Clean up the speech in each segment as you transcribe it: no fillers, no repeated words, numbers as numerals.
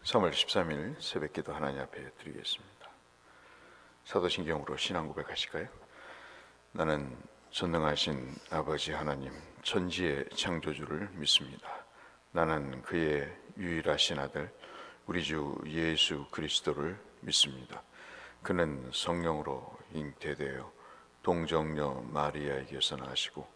3월 13일 새벽기도 하나님 앞에 드리겠습니다. 사도신경으로 신앙 고백하실까요? 나는 전능하신 아버지 하나님 천지의 창조주를 믿습니다. 나는 그의 유일하신 아들 우리 주 예수 그리스도를 믿습니다. 그는 성령으로 잉태되어 동정녀 마리아에게서 나시고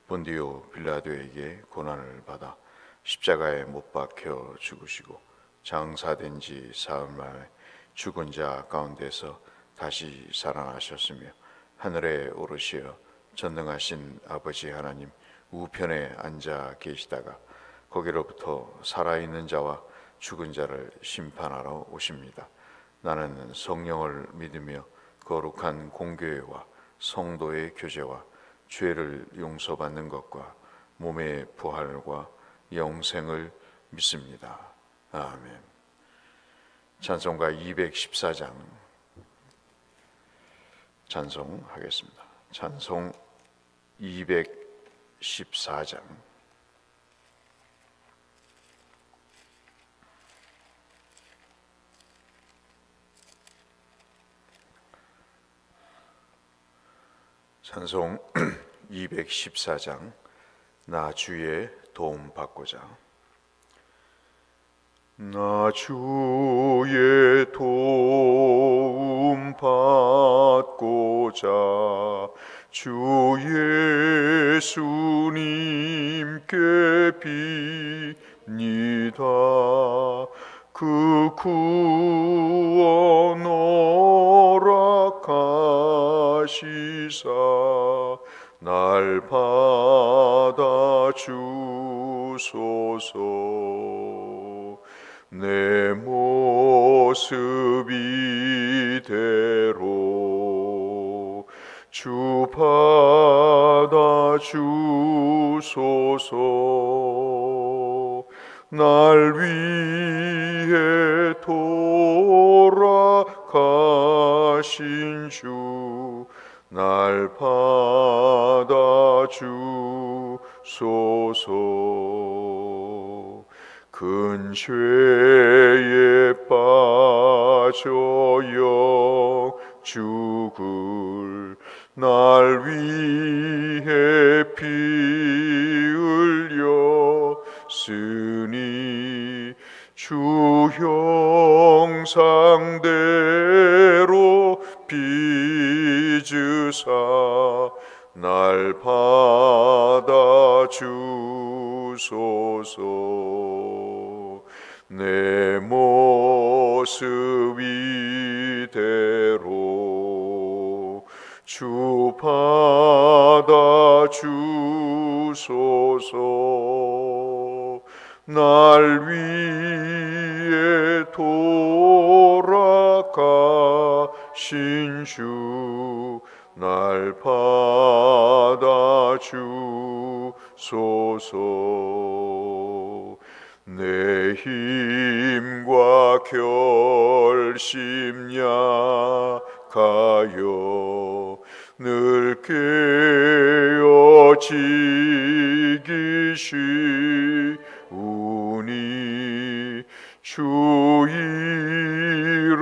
본디오 빌라도에게 고난을 받아 십자가에 못 박혀 죽으시고 장사된 지 사흘 만에 죽은 자 가운데서 다시 살아나셨으며 하늘에 오르시어 전능하신 아버지 하나님 우편에 앉아 계시다가 거기로부터 살아있는 자와 죽은 자를 심판하러 오십니다. 나는 성령을 믿으며 거룩한 공교회와 성도의 교제와 죄를 용서받는 것과 몸의 부활과 영생을 믿습니다. 아멘. 찬송가 214장 찬송하겠습니다. 찬송 214장. 찬송 214장. 나 주의 도움 받고자. 나 주의 도움 받고자 주 예수님께 빕니다. 그 구원 허락하시사 날 받아 주소서. 내 모습 이대로 주 받아 주소서. 날 위해 돌아가신 주 날 받아 주소서. 큰 죄에 빠져 죽을 날 위해 피 흘렸으니 주 형상대로 빚으사 날 받아 주소서. 내 모습 이대로 주 받아 주소서. 날 위해 돌아가신 주 날 받아 주소서. 내 힘과 결심 약하여 늘 깨어지기 쉬우니 주 이름으로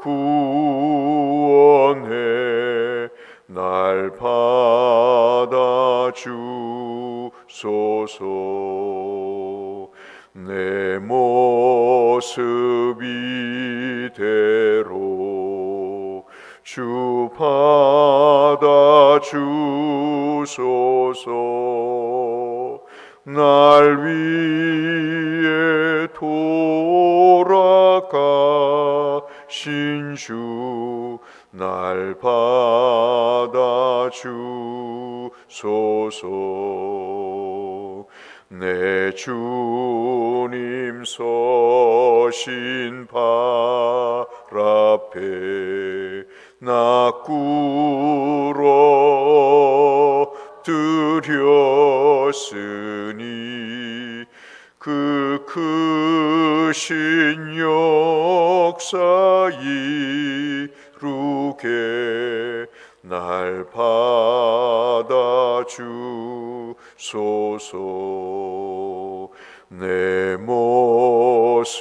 구원해 날 받아 주소서. 내 모습 이대로 주 받아 주소서. 날 위해 돌아가신 주 날 받아 주소서. 내 주님 서신 발 앞에 나 꿇어 드렸으니 그 크신 역사 이루게 날 받아 주소서. 내 모습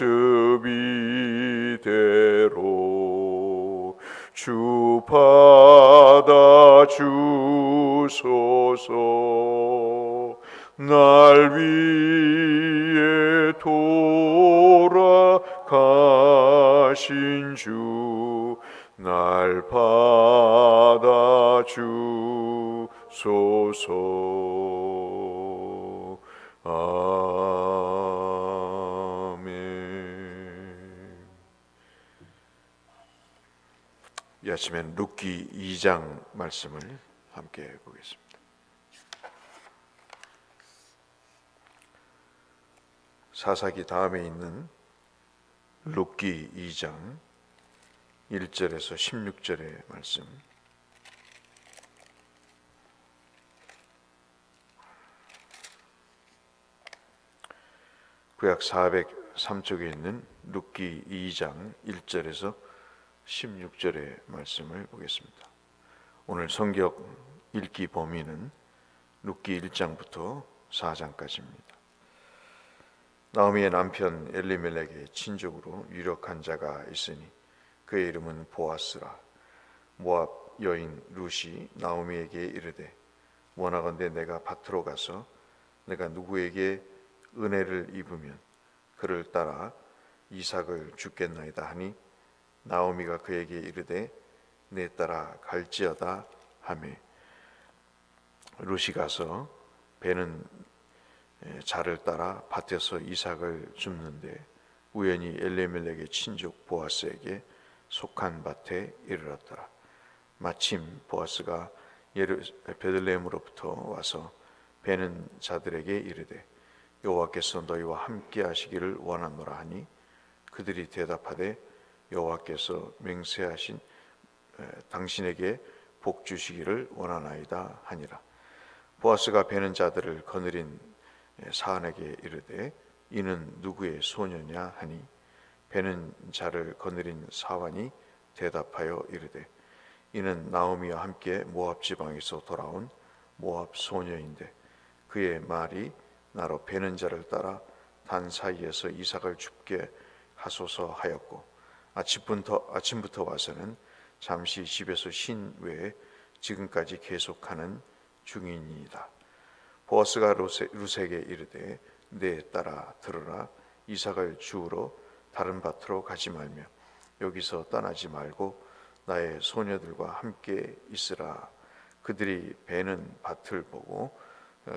이대로 주 받아 주소서. 날 위해 돌아가신 주 날 받아 주소서. 아멘. 이 아침엔 룻기 2장 말씀을 함께 보겠습니다. 사사기 다음에 있는 룻기 2장 1절에서 16절의 말씀. 구약 403쪽에 있는 룻기 2장 1절에서 16절의 말씀을 보겠습니다. 오늘 성경 읽기 범위는 룻기 1장부터 4장까지입니다. 나오미의 남편 엘리멜렉의 친족으로 유력한 자가 있으니 그의 이름은 보아스라. 모압 여인 룻이 나오미에게 이르되 원하건대 내가 밭으로 가서 내가 누구에게 은혜를 입으면 그를 따라 이삭을 주겠나이다 하니 나오미가 그에게 이르되 내 따라 갈지어다 하매 룻이 가서 배는 자를 따라 밭에서 이삭을 줍는데 우연히 엘리멜렉의 친족 보아스에게 속한 밭에 이르렀더라. 마침 보아스가 베들레헴으로부터 와서 배는 자들에게 이르되 여호와께서 너희와 함께 하시기를 원하노라 하니 그들이 대답하되 여호와께서 맹세하신 당신에게 복 주시기를 원하나이다 하니라. 보아스가 배는 자들을 거느린 사안에게 이르되 이는 누구의 소녀냐 하니 배는 자를 거느린 사환이 대답하여 이르되 이는 나오미와 함께 모압 지방에서 돌아온 모압 소녀인데 그의 말이 나로 배는 자를 따라 단 사이에서 이삭을 줍게 하소서 하였고 아침부터 와서는 잠시 집에서 쉰 외에 지금까지 계속하는 중이니이다. 보아스가 룻에게 이르되 내 딸아 들으라. 이삭을 주우러 다른 밭으로 가지 말며 여기서 떠나지 말고 나의 소녀들과 함께 있으라. 그들이 베는 밭을 보고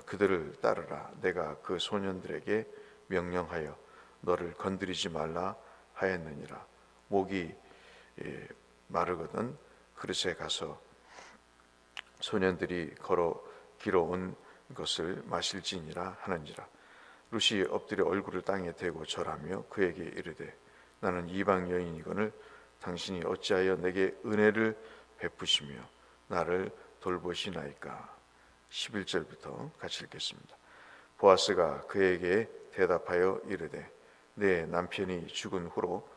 그들을 따르라. 내가 그 소년들에게 명령하여 너를 건드리지 말라 하였느니라. 목이 마르거든 그릇에 가서 소년들이 걸어 길어온 것을 마실지니라 하는지라. 룻이 엎드려 얼굴을 땅에 대고 절하며 그에게 이르되 나는 이방 여인이거늘 당신이 어찌하여 내게 은혜를 베푸시며 나를 돌보시나이까. 11절부터 같이 읽겠습니다. 보아스가 그에게 대답하여 이르되 내 남편이 죽은 후로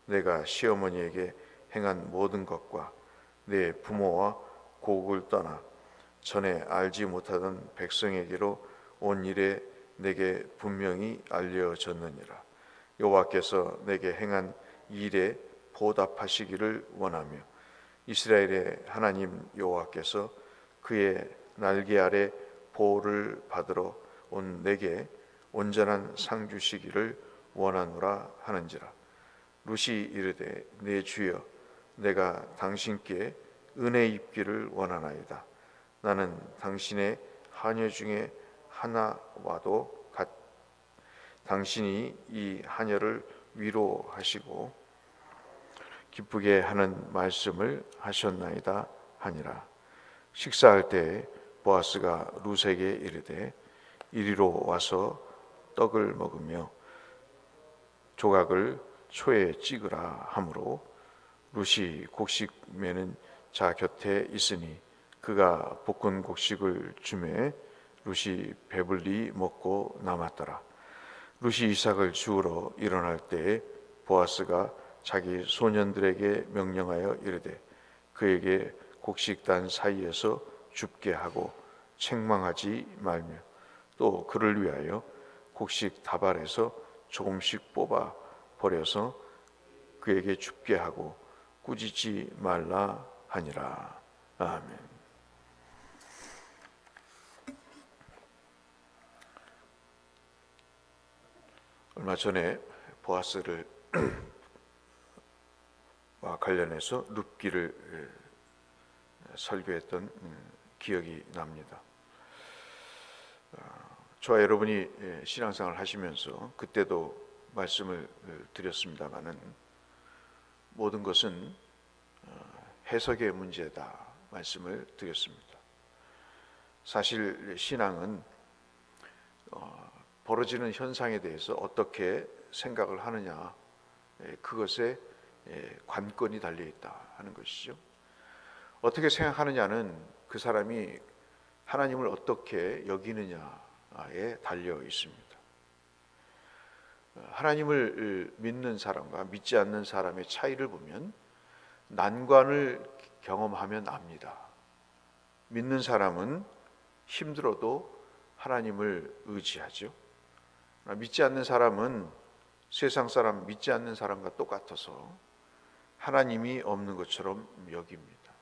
내가 시어머니에게 행한 모든 것과 내 부모와 고국을 떠나 전에 알지 못하던 백성에게로 온 일에 내게 분명히 알려졌느니라. 여호와께서 내게 행한 일에 보답하시기를 원하며 이스라엘의 하나님 여호와께서 그의 날개 아래 보호를 받으러 온 내게 온전한 상 주시기를 원하노라 하는지라. 룻이 이르되 내 주여 내가 당신께 은혜 입기를 원하나이다. 나는 당신의 하녀 중에 하나와도 당신이 이 하녀를 위로하시고 기쁘게 하는 말씀을 하셨나이다 하니라. 식사할 때 보아스가 룻에게 이르되 이리로 와서 떡을 먹으며 조각을 초에 찍으라 하므로 룻이 곡식 매는 자 곁에 있으니 그가 볶은 곡식을 주매 룻이 배불리 먹고 남았더라. 룻이 이삭을 주우러 일어날 때에 보아스가 자기 소년들에게 명령하여 이르되 그에게 곡식단 사이에서 줍게 하고 책망하지 말며 또 그를 위하여 곡식 다발에서 조금씩 뽑아 버려서 그에게 줍게 하고 꾸짖지 말라 하니라. 아멘. 얼마 전에 보아스를 관련해서 룻기를 설교했던 기억이 납니다. 저와 여러분이 신앙생활을 하시면서 그때도 말씀을 드렸습니다마는 모든 것은 해석의 문제다 말씀을 드렸습니다. 사실 신앙은 벌어지는 현상에 대해서 어떻게 생각을 하느냐, 그것에 관건이 달려 있다 하는 것이죠. 어떻게 생각하느냐는 그 사람이 하나님을 어떻게 여기느냐에 달려 있습니다. 하나님을 믿는 사람과 믿지 않는 사람의 차이를 보면 난관을 경험하면 압니다. 믿는 사람은 힘들어도 하나님을 의지하죠. 믿지 않는 사람은 세상 사람, 믿지 않는 사람과 똑같아서 하나님이 없는 것처럼 여깁니다.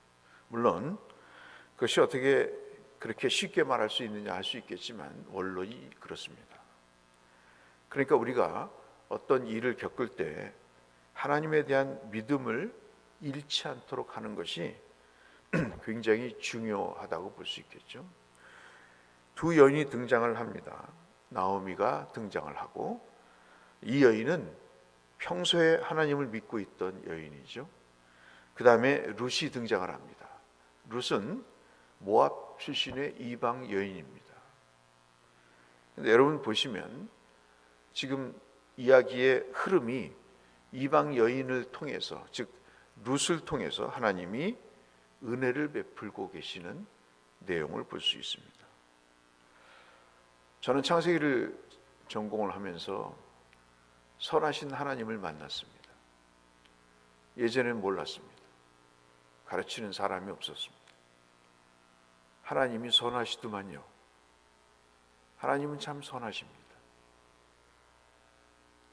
물론 그것이 어떻게 그렇게 쉽게 말할 수 있느냐 할 수 있겠지만 원론이 그렇습니다. 그러니까 우리가 어떤 일을 겪을 때 하나님에 대한 믿음을 잃지 않도록 하는 것이 굉장히 중요하다고 볼 수 있겠죠. 두 여인이 등장을 합니다. 나오미가 등장을 하고, 이 여인은 평소에 하나님을 믿고 있던 여인이죠. 그 다음에 룻이 등장을 합니다. 룻은 모압 출신의 이방 여인입니다. 근데 여러분 보시면 지금 이야기의 흐름이 이방 여인을 통해서, 즉 룻을 통해서 하나님이 은혜를 베풀고 계시는 내용을 볼 수 있습니다. 저는 창세기를 전공을 하면서 선하신 하나님을 만났습니다. 예전에는 몰랐습니다. 가르치는 사람이 없었습니다. 하나님이 선하시더만요. 하나님은 참 선하십니다.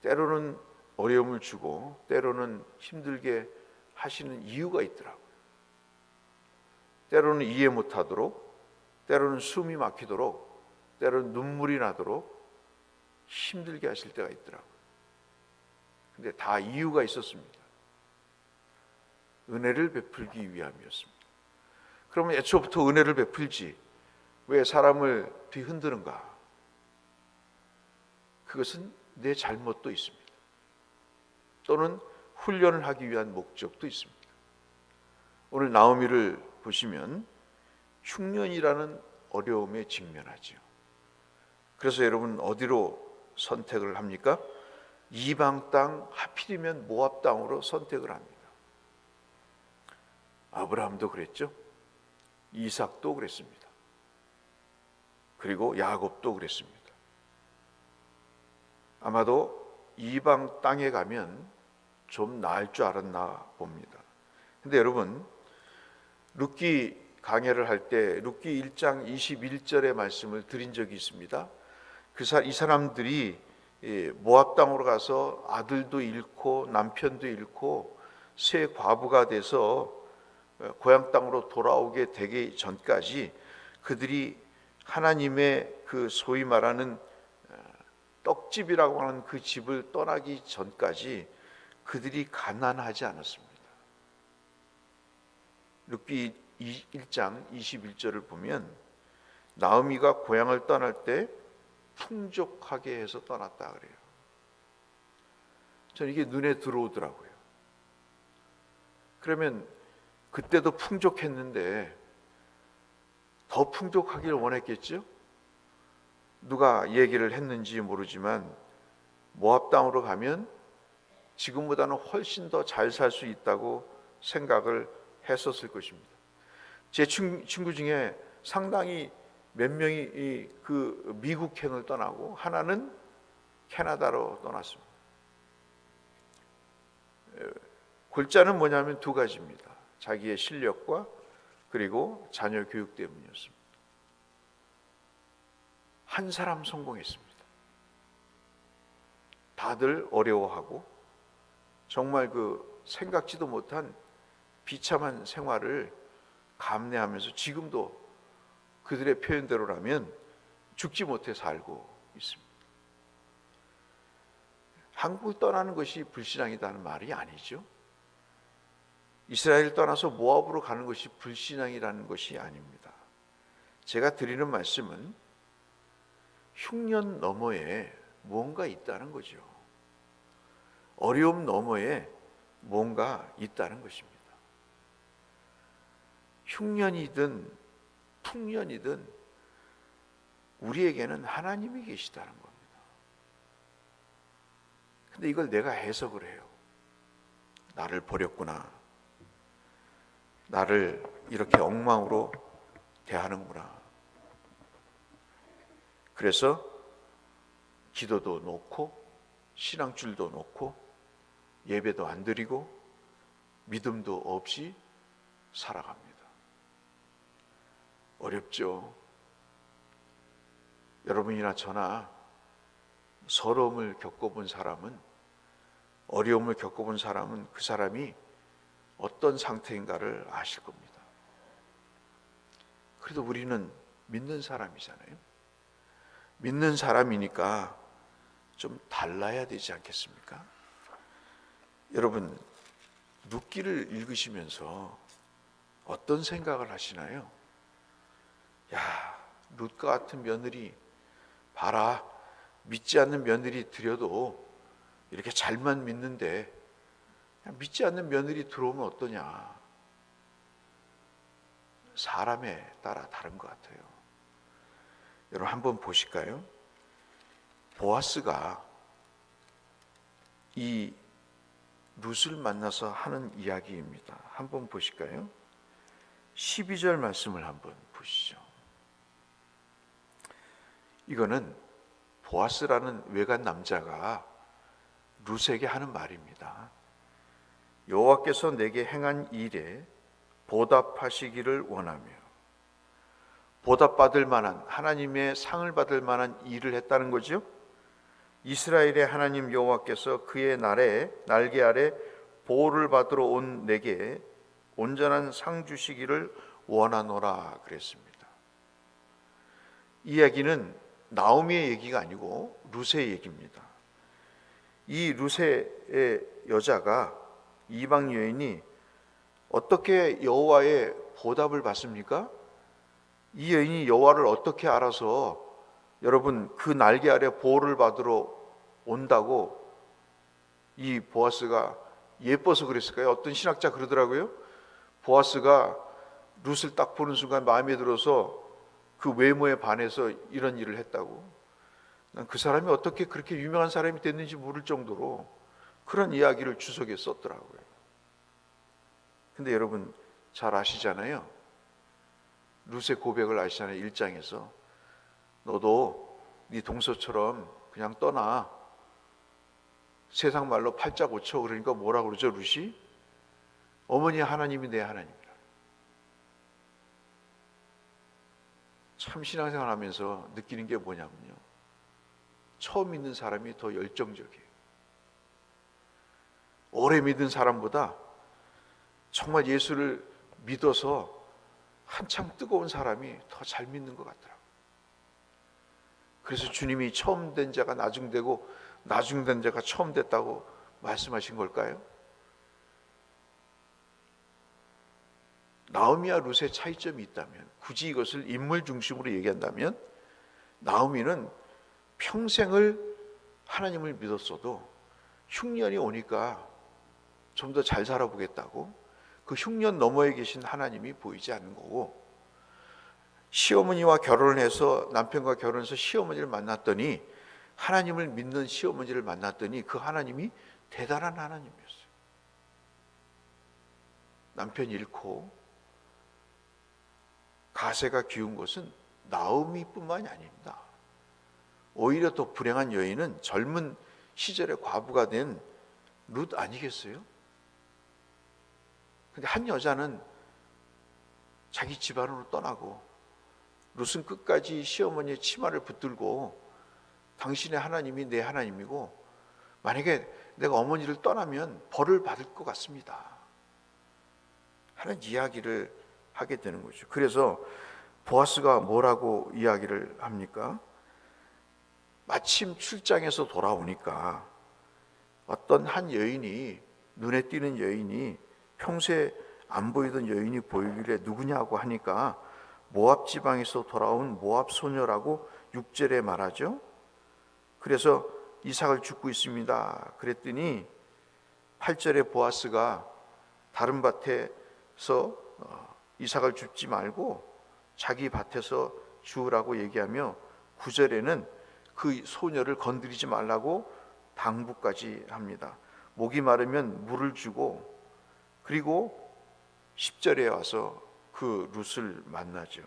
때로는 어려움을 주고 때로는 힘들게 하시는 이유가 있더라고요. 때로는 이해 못하도록, 때로는 숨이 막히도록, 때로는 눈물이 나도록 힘들게 하실 때가 있더라고요. 근데 다 이유가 있었습니다. 은혜를 베풀기 위함이었습니다. 그러면 애초부터 은혜를 베풀지 왜 사람을 뒤흔드는가? 그것은 내 잘못도 있습니다. 또는 훈련을 하기 위한 목적도 있습니다. 오늘 나오미를 보시면 흉년이라는 어려움에 직면하죠. 그래서 여러분 어디로 선택을 합니까? 이방 땅, 하필이면 모압 땅으로 선택을 합니다. 아브라함도 그랬죠. 이삭도 그랬습니다. 그리고 야곱도 그랬습니다. 아마도 이방 땅에 가면 좀 나을 줄 알았나 봅니다. 근데 여러분, 룻기 강해를 할 때 룻기 1장 21절의 말씀을 드린 적이 있습니다. 이 사람들이 모압 땅으로 가서 아들도 잃고 남편도 잃고 새 과부가 돼서 고향 땅으로 돌아오게 되기 전까지 그들이 하나님의 그 소위 말하는 떡집이라고 하는 그 집을 떠나기 전까지 그들이 가난하지 않았습니다. 룻기 1장 21절을 보면 나오미가 고향을 떠날 때 풍족하게 해서 떠났다 그래요. 저는 이게 눈에 들어오더라고요. 그러면 그때도 풍족했는데 더 풍족하기를 원했겠죠? 누가 얘기를 했는지 모르지만 모압 땅으로 가면 지금보다는 훨씬 더 잘 살 수 있다고 생각을 했었을 것입니다. 제 친구 중에 상당히 몇 명이 그 미국행을 떠나고 하나는 캐나다로 떠났습니다. 골자는 뭐냐면 두 가지입니다. 자기의 실력과 그리고 자녀 교육 때문이었습니다. 한 사람 성공했습니다. 다들 어려워하고 정말 그 생각지도 못한 비참한 생활을 감내하면서 지금도 그들의 표현대로라면 죽지 못해 살고 있습니다. 한국을 떠나는 것이 불신앙이라는 말이 아니죠. 이스라엘을 떠나서 모압으로 가는 것이 불신앙이라는 것이 아닙니다. 제가 드리는 말씀은 흉년 너머에 무언가 있다는 거죠. 어려움 너머에 뭔가 있다는 것입니다. 흉년이든 풍년이든 우리에게는 하나님이 계시다는 겁니다. 근데 이걸 내가 해석을 해요. 나를 버렸구나. 나를 이렇게 엉망으로 대하는구나. 그래서 기도도 놓고 신앙줄도 놓고 예배도 안 드리고 믿음도 없이 살아갑니다. 어렵죠. 여러분이나 저나 서러움을 겪어본 사람은, 어려움을 겪어본 사람은 그 사람이 어떤 상태인가를 아실 겁니다. 그래도 우리는 믿는 사람이잖아요. 믿는 사람이니까 좀 달라야 되지 않겠습니까? 여러분, 룻기를 읽으시면서 어떤 생각을 하시나요? 야, 룻과 같은 며느리 봐라. 믿지 않는 며느리 들여도 이렇게 잘만 믿는데 믿지 않는 며느리 들어오면 어떠냐. 사람에 따라 다른 것 같아요. 여러분 한번 보실까요? 보아스가 이 룻을 만나서 하는 이야기입니다. 한번 보실까요? 12절 말씀을 한번 보시죠. 이거는 보아스라는 외간 남자가 룻에게 하는 말입니다. 여호와께서 내게 행한 일에 보답하시기를 원하며, 보답받을 만한, 하나님의 상을 받을 만한 일을 했다는 거죠. 이스라엘의 하나님 여호와께서 그의 날개 아래 보호를 받으러 온 내게 온전한 상 주시기를 원하노라 그랬습니다. 이 이야기는 나오미의 얘기가 아니고 룻의 얘기입니다. 이 룻의 여자가, 이방 여인이 어떻게 여호와의 보답을 받습니까? 이 여인이 여호와를 어떻게 알아서 여러분 그 날개 아래 보호를 받으러 온다고 이 보아스가 예뻐서 그랬을까요? 어떤 신학자 그러더라고요. 보아스가 룻을 딱 보는 순간 마음에 들어서 그 외모에 반해서 이런 일을 했다고. 난 그 사람이 어떻게 그렇게 유명한 사람이 됐는지 모를 정도로 그런 이야기를 주석에 썼더라고요. 근데 여러분 잘 아시잖아요. 룻의 고백을 아시잖아요. 1장에서 너도 네 동서처럼 그냥 떠나. 세상 말로 팔자 고쳐. 그러니까 뭐라 그러죠 룻이? 어머니 하나님이 내 하나님이라. 참 신앙생활 하면서 느끼는 게 뭐냐면요, 처음 믿는 사람이 더 열정적이에요. 오래 믿은 사람보다 정말 예수를 믿어서 한창 뜨거운 사람이 더 잘 믿는 것 같더라고요. 그래서 주님이 처음 된 자가 나중되고 나중된 자가 처음 됐다고 말씀하신 걸까요? 나오미와 룻의 차이점이 있다면, 굳이 이것을 인물 중심으로 얘기한다면, 나오미는 평생을 하나님을 믿었어도 흉년이 오니까 좀 더 잘 살아보겠다고 그 흉년 너머에 계신 하나님이 보이지 않는 거고, 시어머니와 결혼을 해서, 남편과 결혼해서 시어머니를 만났더니, 하나님을 믿는 시어머니를 만났더니 그 하나님이 대단한 하나님이었어요. 남편 잃고 가세가 기운 것은 나오미뿐만이 아닙니다. 오히려 더 불행한 여인은 젊은 시절에 과부가 된 룻 아니겠어요? 근데 한 여자는 자기 집안으로 떠나고, 룻은 끝까지 시어머니의 치마를 붙들고 당신의 하나님이 내 하나님이고 만약에 내가 어머니를 떠나면 벌을 받을 것 같습니다 하는 이야기를 하게 되는 거죠. 그래서 보아스가 뭐라고 이야기를 합니까? 마침 출장에서 돌아오니까 어떤 한 여인이, 눈에 띄는 여인이, 평소에 안 보이던 여인이 보이길래 누구냐고 하니까 모압 지방에서 돌아온 모압 소녀라고 6절에 말하죠. 그래서 이삭을 줍고 있습니다. 그랬더니 8절에 보아스가 다른 밭에서 이삭을 줍지 말고 자기 밭에서 주우라고 얘기하며 9절에는 그 소녀를 건드리지 말라고 당부까지 합니다. 목이 마르면 물을 주고, 그리고 10절에 와서 그 룻을 만나죠.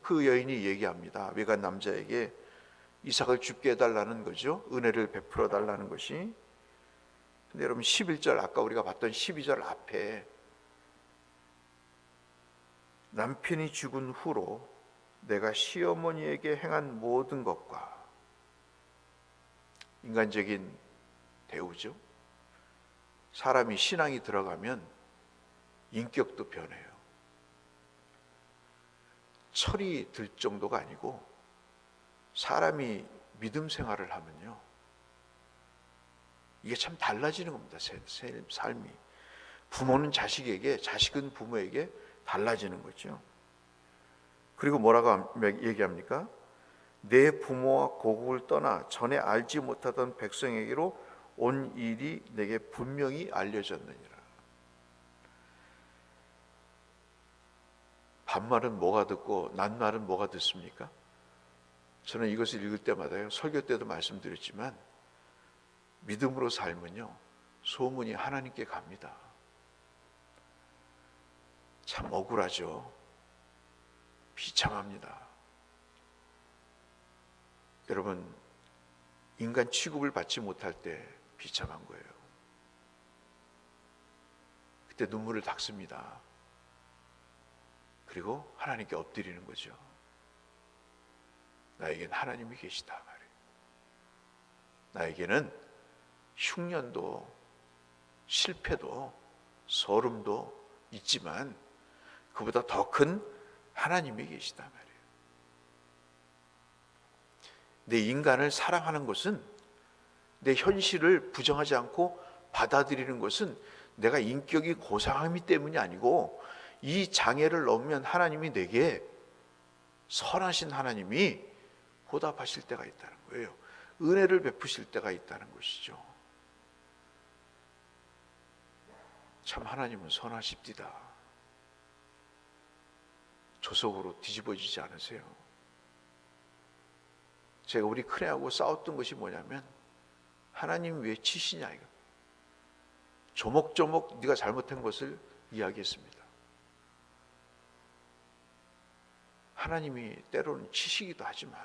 그 여인이 얘기합니다. 외간 남자에게 이삭을 줍게 해달라는 거죠. 은혜를 베풀어 달라는 것이. 근데 여러분 11절, 아까 우리가 봤던 12절 앞에 남편이 죽은 후로 내가 시어머니에게 행한 모든 것과, 인간적인 대우죠. 사람이 신앙이 들어가면 인격도 변해요. 철이 들 정도가 아니고 사람이 믿음 생활을 하면요, 이게 참 달라지는 겁니다. 삶이. 부모는 자식에게, 자식은 부모에게 달라지는 거죠. 그리고 뭐라고 얘기합니까? 내 부모와 고국을 떠나 전에 알지 못하던 백성에게로 온 일이 내게 분명히 알려졌느니라. 반말은 뭐가 듣고 낱말은 뭐가 듣습니까? 저는 이것을 읽을 때마다요, 설교 때도 말씀드렸지만 믿음으로 살면요, 소문이 하나님께 갑니다. 참 억울하죠. 비참합니다. 여러분, 인간 취급을 받지 못할 때 비참한 거예요. 그때 눈물을 닦습니다. 그리고 하나님께 엎드리는 거죠. 나에겐 하나님이 계시다 말이에요. 나에게는 흉년도 실패도 서름도 있지만 그보다 더 큰 하나님이 계시다 말이에요. 내 인간을 사랑하는 것은, 내 현실을 부정하지 않고 받아들이는 것은 내가 인격이 고상하기 때문이 아니고, 이 장애를 넘으면 하나님이 내게, 선하신 하나님이 보답하실 때가 있다는 거예요. 은혜를 베푸실 때가 있다는 것이죠. 참 하나님은 선하십디다. 조속으로 뒤집어지지 않으세요. 제가 우리 큰애하고 싸웠던 것이 뭐냐면, 하나님 왜 치시냐 이거. 조목조목 네가 잘못한 것을 이야기했습니다. 하나님이 때로는 치시기도 하지만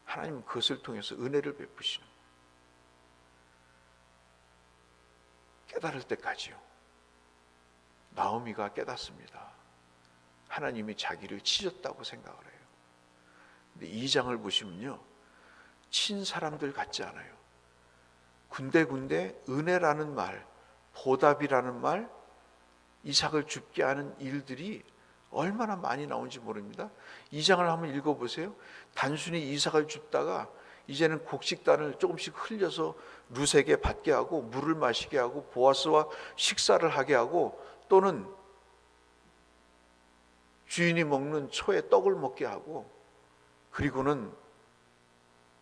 하나님은 그것을 통해서 은혜를 베푸시는 거예요. 깨달을 때까지요. 나오미가 깨닫습니다. 하나님이 자기를 치셨다고 생각을 해요. 근데 2장을 보시면요, 친 사람들 같지 않아요. 군데군데 은혜라는 말, 보답이라는 말, 이삭을 죽게 하는 일들이 얼마나 많이 나온지 모릅니다. 2장을 한번 읽어보세요. 단순히 이삭을 줍다가 이제는 곡식단을 조금씩 흘려서 룻에게 받게 하고, 물을 마시게 하고, 보아스와 식사를 하게 하고, 또는 주인이 먹는 초에 떡을 먹게 하고, 그리고는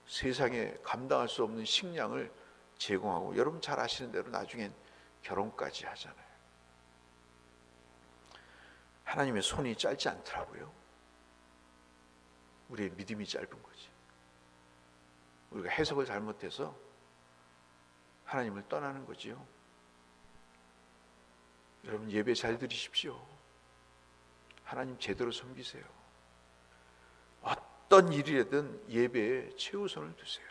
세상에 감당할 수 없는 식량을 제공하고, 여러분 잘 아시는 대로 나중엔 결혼까지 하잖아요. 하나님의 손이 짧지 않더라고요. 우리의 믿음이 짧은 거지. 우리가 해석을 잘못해서 하나님을 떠나는 거지요. 여러분 예배 잘 드리십시오. 하나님 제대로 섬기세요. 어떤 일이든 예배에 최우선을 두세요.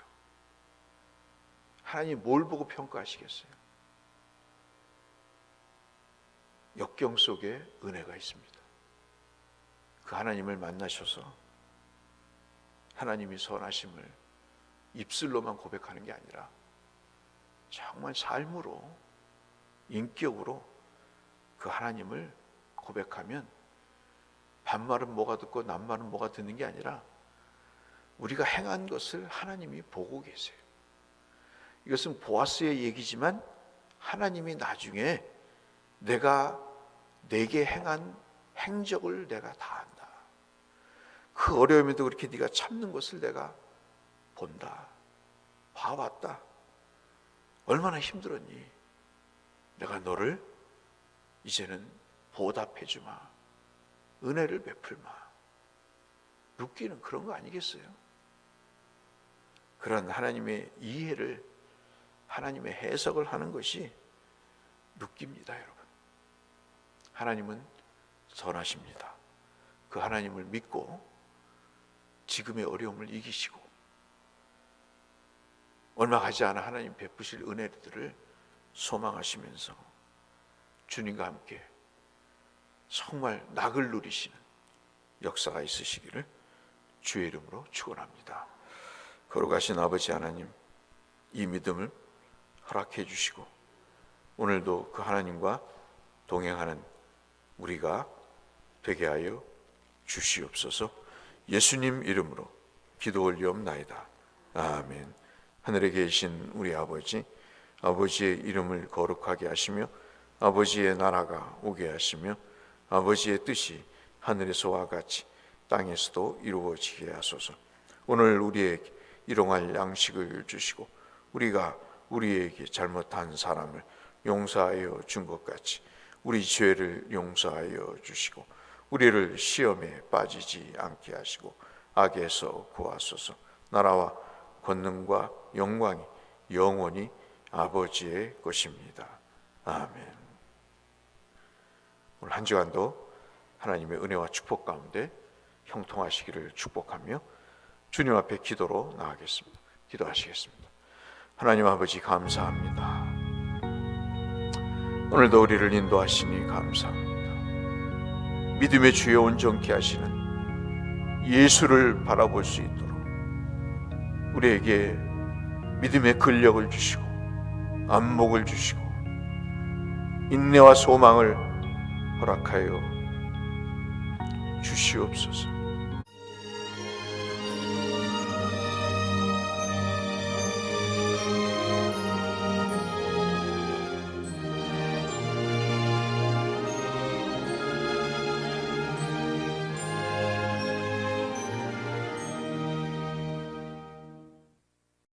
하나님 뭘 보고 평가하시겠어요? 역경 속에 은혜가 있습니다. 그 하나님을 만나셔서 하나님이 선하심을 입술로만 고백하는 게 아니라 정말 삶으로, 인격으로 그 하나님을 고백하면 반말은 뭐가 듣고 남말은 뭐가 듣는 게 아니라 우리가 행한 것을 하나님이 보고 계세요. 이것은 보아스의 얘기지만 하나님이 나중에 내가 내게 행한 행적을 내가 다 안다. 그 어려움에도 그렇게 네가 참는 것을 내가 본다. 봐왔다. 얼마나 힘들었니? 내가 너를 이제는 보답해 주마. 은혜를 베풀마. 룻기는 그런 거 아니겠어요? 그런 하나님의 이해를, 하나님의 해석을 하는 것이 룻기입니다, 여러분. 하나님은 선하십니다. 그 하나님을 믿고 지금의 어려움을 이기시고 얼마 가지 않아 하나님 베푸실 은혜들을 소망하시면서 주님과 함께 정말 낙을 누리시는 역사가 있으시기를 주의 이름으로 축원합니다. 거룩하신 아버지 하나님, 이 믿음을 허락해 주시고 오늘도 그 하나님과 동행하는 우리가 되게 하여 주시옵소서. 예수님 이름으로 기도 올리옵나이다. 아멘. 하늘에 계신 우리 아버지, 아버지의 이름을 거룩하게 하시며 아버지의 나라가 오게 하시며 아버지의 뜻이 하늘에서와 같이 땅에서도 이루어지게 하소서. 오늘 우리에게 일용할 양식을 주시고 우리가 우리에게 잘못한 사람을 용서하여 준 것 같이 우리 죄를 용서하여 주시고 우리를 시험에 빠지지 않게 하시고 악에서 구하소서. 나라와 권능과 영광이 영원히 아버지의 것입니다. 아멘. 오늘 한 주간도 하나님의 은혜와 축복 가운데 형통하시기를 축복하며 주님 앞에 기도로 나아가겠습니다. 기도하시겠습니다. 하나님 아버지 감사합니다. 오늘도 우리를 인도하시니 감사합니다. 믿음의 주여 온전케 하시는 예수를 바라볼 수 있도록 우리에게 믿음의 근력을 주시고 안목을 주시고 인내와 소망을 허락하여 주시옵소서.